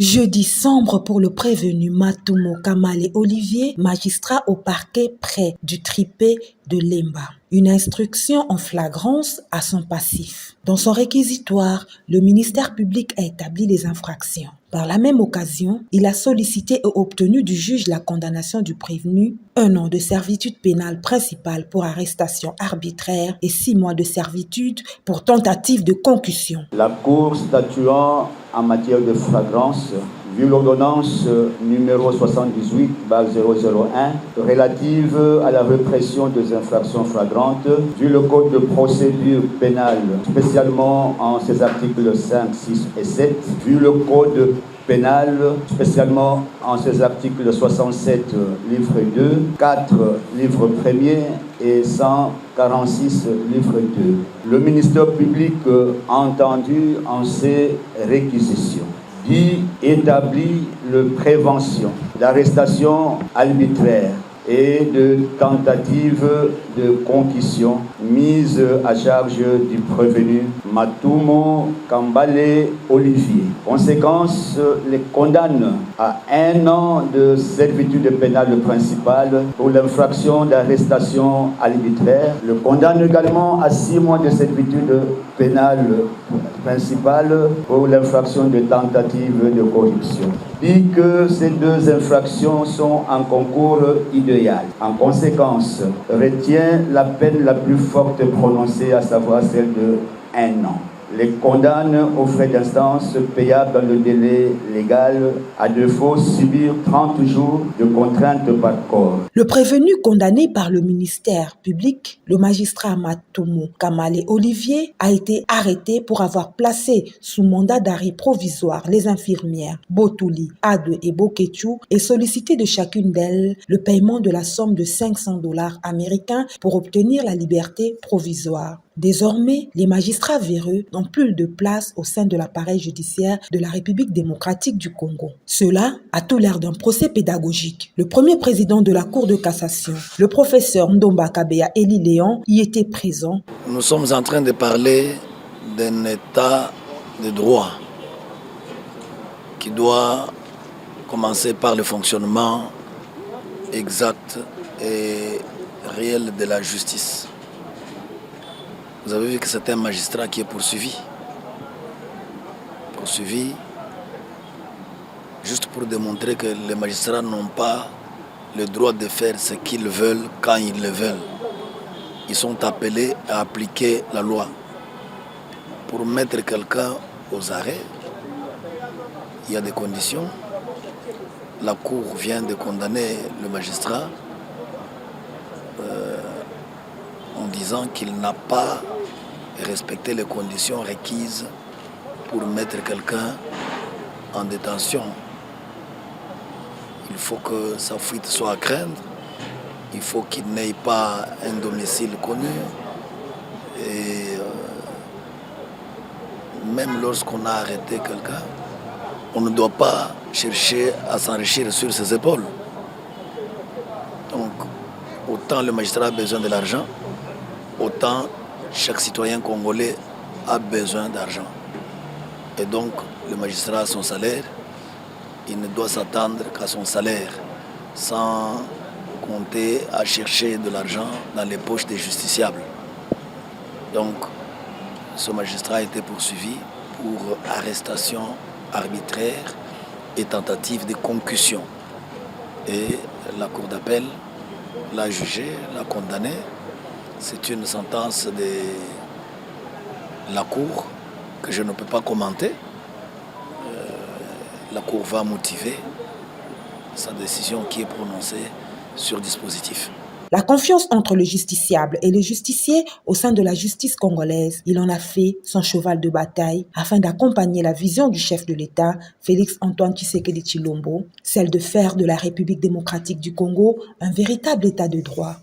Jeudi sombre pour le prévenu Matumo Kamale Olivier, magistrat au parquet près du tripé de Lemba. Une instruction en flagrance à son passif. Dans son réquisitoire, le ministère public a établi les infractions. Par la même occasion, il a sollicité et obtenu du juge la condamnation du prévenu, 1 an de servitude pénale principale pour arrestation arbitraire et 6 mois de servitude pour tentative de concussion. La Cour statuant en matière de flagrance, vu l'ordonnance numéro 78/001 relative à la répression des infractions flagrantes, vu le Code de procédure pénale, spécialement en ses articles 5, 6 et 7, vu le Code pénal, spécialement en ses articles 67, livre 2, 4, livre 1er et 146, livre 2. Le ministère public a entendu en ces réquisitions dit établit la prévention d'arrestation arbitraire et de tentative de concussion mise à charge du prévenu Matumo Kamale Olivier. Conséquence, les condamne à 1 an de servitude pénale principale pour l'infraction d'arrestation arbitraire. Le condamne également à 6 mois de servitude pénale principale pour l'infraction de tentative de corruption. Dit que ces 2 infractions sont en concours idéal. En conséquence, retient la peine la plus forte prononcée, à savoir celle de 1 an. Les condamne aux frais d'instance payables dans le délai légal, à défaut subir 30 jours de contrainte par corps. Le prévenu condamné par le ministère public, le magistrat Matumo Kamale Olivier, a été arrêté pour avoir placé sous mandat d'arrêt provisoire les infirmières Botouli, Ade et Bokechu et sollicité de chacune d'elles le paiement de la somme de $500 américains pour obtenir la liberté provisoire. Désormais, les magistrats véreux n'ont plus de place au sein de l'appareil judiciaire de la République démocratique du Congo. Cela a tout l'air d'un procès pédagogique. Le premier président de la Cour de cassation, le professeur Ndomba Kabeya Eli Léon, y était présent. Nous sommes en train de parler d'un état de droit qui doit commencer par le fonctionnement exact et réel de la justice. Vous avez vu que c'est un magistrat qui est poursuivi juste pour démontrer que les magistrats n'ont pas le droit de faire ce qu'ils veulent quand ils le veulent. Ils sont appelés à appliquer la loi. Pour mettre quelqu'un aux arrêts, il y a des conditions. La Cour vient de condamner le magistrat en disant qu'il n'a pas respecté les conditions requises pour mettre quelqu'un en détention. Il faut que sa fuite soit à craindre, il faut qu'il n'ait pas un domicile connu. Et même lorsqu'on a arrêté quelqu'un, on ne doit pas chercher à s'enrichir sur ses épaules. Donc, autant le magistrat a besoin de l'argent, autant chaque citoyen congolais a besoin d'argent. Et donc, le magistrat a son salaire, il ne doit s'attendre qu'à son salaire, sans compter à chercher de l'argent dans les poches des justiciables. Donc, ce magistrat a été poursuivi pour arrestation arbitraire et tentative de concussion. Et la Cour d'appel l'a jugé, l'a condamné. C'est une sentence de la Cour que je ne peux pas commenter. La Cour va motiver sa décision qui est prononcée sur dispositif. La confiance entre le justiciable et le justicier au sein de la justice congolaise, il en a fait son cheval de bataille afin d'accompagner la vision du chef de l'État, Félix-Antoine Tshisekedi Tshilombo, celle de faire de la République démocratique du Congo un véritable État de droit.